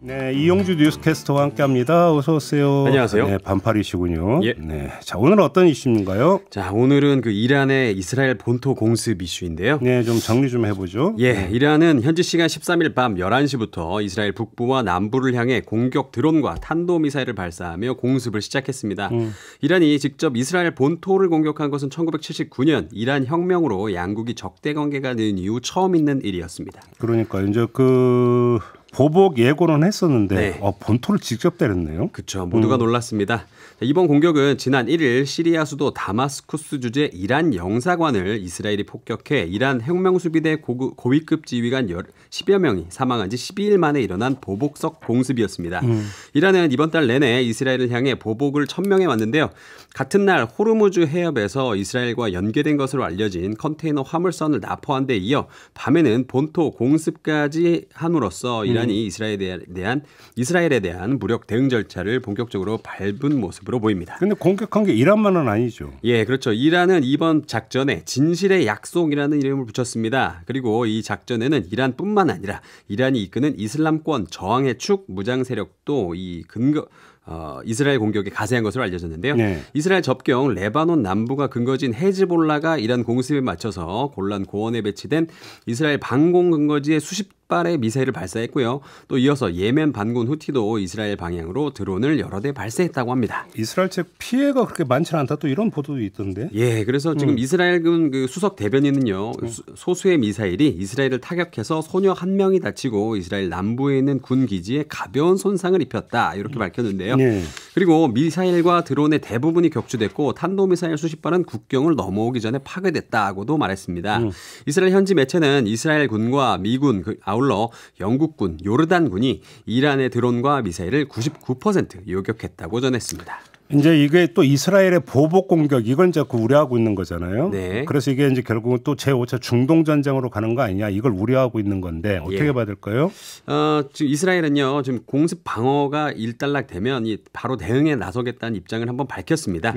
네, 이용주 뉴스캐스터와 함께합니다. 어서 오세요. 안녕하세요. 네, 반팔이시군요. 예. 네, 자 오늘은 어떤 이슈인가요? 자, 오늘은 그 이란의 이스라엘 본토 공습 이슈인데요. 네, 좀 정리 좀 해보죠. 예, 이란은 현지 시간 13일 밤 11시부터 이스라엘 북부와 남부를 향해 공격 드론과 탄도미사일을 발사하며 공습을 시작했습니다. 이란이 직접 이스라엘 본토를 공격한 것은 1979년 이란 혁명으로 양국이 적대 관계가 된 이후 처음 있는 일이었습니다. 그러니까 이제 그 보복 예고는 했었는데 네. 본토를 직접 때렸네요. 그렇죠. 모두가 놀랐습니다. 이번 공격은 지난 1일 시리아 수도 다마스쿠스 주재 이란 영사관을 이스라엘이 폭격해 이란 혁명수비대 고위급 지휘관 10여 명이 사망한 지 12일 만에 일어난 보복적 공습이었습니다. 이란은 이번 달 내내 이스라엘을 향해 보복을 천명해 왔는데요. 같은 날 호르무즈 해협에서 이스라엘과 연계된 것으로 알려진 컨테이너 화물선을 납포한 데 이어 밤에는 본토 공습까지 함으로써 이란이 이스라엘에 대한 무력 대응 절차를 본격적으로 밟은 모습으로 보입니다. 근데 공격한 게 이란만은 아니죠. 예, 그렇죠. 이란은 이번 작전에 진실의 약속이라는 이름을 붙였습니다. 그리고 이 작전에는 이란뿐만 아니라 이란이 이끄는 이슬람권 저항의 축 무장 세력도 이스라엘 공격에 가세한 것으로 알려졌는데요. 네. 이스라엘 접경 레바논 남부가 근거지인 헤즈볼라가 이란 공습에 맞춰서 골란 고원에 배치된 이스라엘 방공 근거지에 수십 발의 미사일을 발사했고요. 또 이어서 예멘 반군 후티도 이스라엘 방향으로 드론을 여러 대 발사했다고 합니다. 이스라엘 측 피해가 그렇게 많지는 않다 또 이런 보도도 있던데. 예, 그래서 지금 이스라엘군 그 수석 대변인은요. 소수의 미사일이 이스라엘을 타격해서 소녀 한 명이 다치고 이스라엘 남부에 있는 군 기지에 가벼운 손상을 입혔다 이렇게 밝혔는데요. 네. 그리고 미사일과 드론의 대부분이 격추됐고 탄도미사일 수십 발은 국경을 넘어오기 전에 파괴됐다고도 말했습니다. 이스라엘 현지 매체는 이스라엘 군과 미군 아울러 영국군, 요르단군이 이란의 드론과 미사일을 99% 요격했다고 전했습니다. 이제 이게 또 이스라엘의 보복 공격 이건 이제 그 우려하고 있는 거잖아요. 네. 그래서 이게 이제 결국은 또 제5차 중동 전쟁으로 가는 거 아니냐 이걸 우려하고 있는 건데 어떻게 봐야 될까요? 지금 이스라엘은요 지금 공습 방어가 일단락되면 바로 대응에 나서겠다는 입장을 한번 밝혔습니다.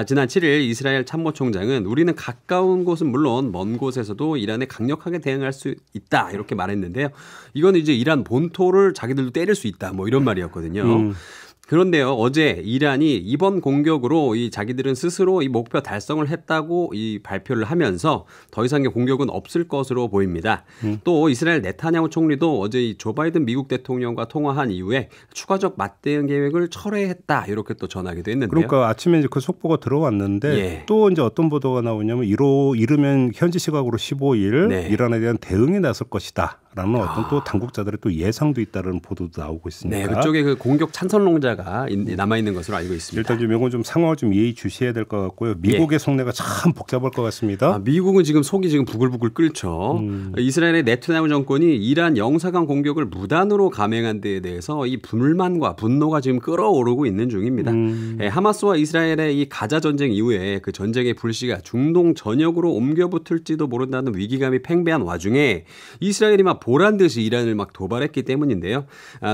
지난 7일 이스라엘 참모총장은 우리는 가까운 곳은 물론 먼 곳에서도 이란에 강력하게 대응할 수 있다 이렇게 말했는데요. 이건 이제 이란 본토를 자기들도 때릴 수 있다 뭐 이런 말이었거든요. 그런데요, 어제 이란이 이번 공격으로 자기들은 스스로 이 목표 달성을 했다고 이 발표를 하면서 더 이상의 공격은 없을 것으로 보입니다. 또 이스라엘 네타냐후 총리도 어제 이 조 바이든 미국 대통령과 통화한 이후에 추가적 맞대응 계획을 철회했다 이렇게 또 전하기도 했는데요. 그러니까 아침에 이제 그 속보가 들어왔는데 예. 또 이제 어떤 보도가 나오냐면 이르면 현지 시각으로 15일 네. 이란에 대한 대응에 나설 것이다. 라는 어떤 또 당국자들의 또 예상도 있다는 보도도 나오고 있습니다. 네, 그쪽에 그 공격 찬성론자가 남아 있는 것으로 알고 있습니다. 일단 좀 이건 좀 상황을 좀 예의 주시해야 될 것 같고요. 미국의 속내가 참 복잡할 것 같습니다. 미국은 지금 속이 지금 부글부글 끓죠. 이스라엘의 네타냐후 정권이 이란 영사관 공격을 무단으로 감행한 데에 대해서 이 불만과 분노가 지금 끌어오르고 있는 중입니다. 하마스와 이스라엘의 이 가자 전쟁 이후에 그 전쟁의 불씨가 중동 전역으로 옮겨붙을지도 모른다는 위기감이 팽배한 와중에 이스라엘이 막 보란 듯이 이란을 막 도발했기 때문인데요.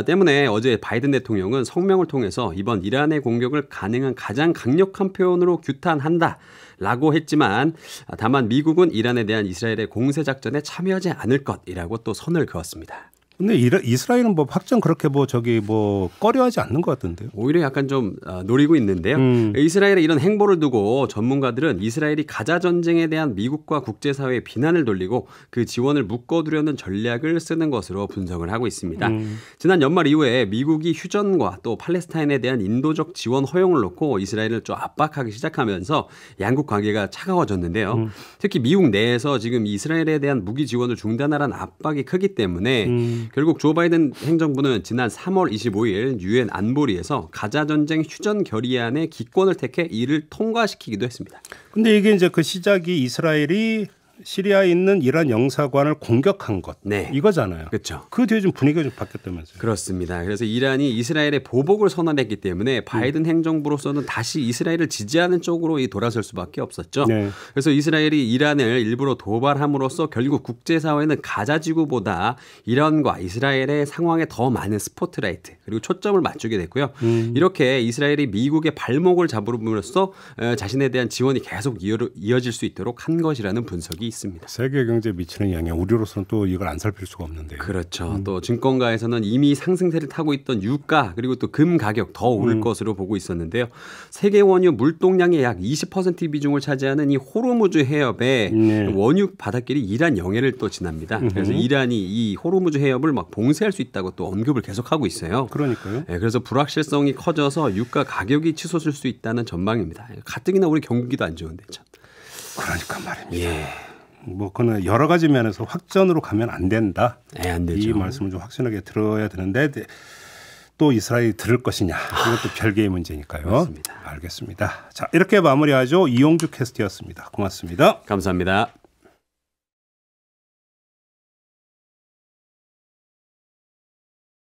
때문에 어제 바이든 대통령은 성명을 통해서 이번 이란의 공격을 가능한 가장 강력한 표현으로 규탄한다라고 했지만 다만 미국은 이란에 대한 이스라엘의 공세 작전에 참여하지 않을 것이라고 또 선을 그었습니다. 근데 이스라엘은 뭐 확정 그렇게 꺼려하지 않는 것 같은데요. 오히려 약간 좀 노리고 있는데요. 이스라엘의 이런 행보를 두고 전문가들은 이스라엘이 가자 전쟁에 대한 미국과 국제사회의 비난을 돌리고 그 지원을 묶어두려는 전략을 쓰는 것으로 분석을 하고 있습니다. 지난 연말 이후에 미국이 휴전과 또 팔레스타인에 대한 인도적 지원 허용을 놓고 이스라엘을 좀 압박하기 시작하면서 양국 관계가 차가워졌는데요. 특히 미국 내에서 지금 이스라엘에 대한 무기 지원을 중단하라는 압박이 크기 때문에 결국 조 바이든 행정부는 지난 3월 25일 유엔 안보리에서 가자 전쟁 휴전 결의안의 기권을 택해 이를 통과시키기도 했습니다. 근데 이게 이제 그 시작이 이스라엘이 시리아에 있는 이란 영사관을 공격한 것 네. 이거잖아요. 그렇죠. 그 뒤에 좀 분위기가 좀 바뀌었다면서요. 그렇습니다. 그래서 이란이 이스라엘의 보복을 선언했기 때문에 바이든 행정부로서는 다시 이스라엘을 지지하는 쪽으로 돌아설 수밖에 없었죠. 네. 그래서 이스라엘이 이란을 일부러 도발함으로써 결국 국제사회는 가자 지구보다 이란과 이스라엘의 상황에 더 많은 스포트라이트 그리고 초점을 맞추게 됐고요. 이렇게 이스라엘이 미국의 발목을 잡음으로써 자신에 대한 지원이 계속 이어질 수 있도록 한 것이라는 분석이 지적이 있습니다. 세계 경제에 미치는 영향, 우리로서는 또 이걸 안 살필 수가 없는데요. 그렇죠. 또 증권가에서는 이미 상승세를 타고 있던 유가 그리고 또 금 가격 더 오를 것으로 보고 있었는데요. 세계 원유 물동량의 약 20% 비중을 차지하는 이 호르무즈 해협에 원유 바닷길이 이란 영해를 또 지납니다. 그래서 이란이 이 호르무즈 해협을 막 봉쇄할 수 있다고 또 언급을 계속하고 있어요. 그러니까요. 네, 그래서 불확실성이 커져서 유가 가격이 치솟을 수 있다는 전망입니다. 가뜩이나 우리 경기도 안 좋은데 참. 그러니까 말입니다. 예. 뭐 그는 여러 가지 면에서 확전으로 가면 안 된다. 네, 안 되죠. 이 말씀을 좀 확실하게 들어야 되는데 또 이스라엘이 들을 것이냐 이것도 별개의 문제니까요. 맞습니다. 알겠습니다. 자, 이렇게 마무리하죠. 이용주 캐스트였습니다. 고맙습니다. 감사합니다.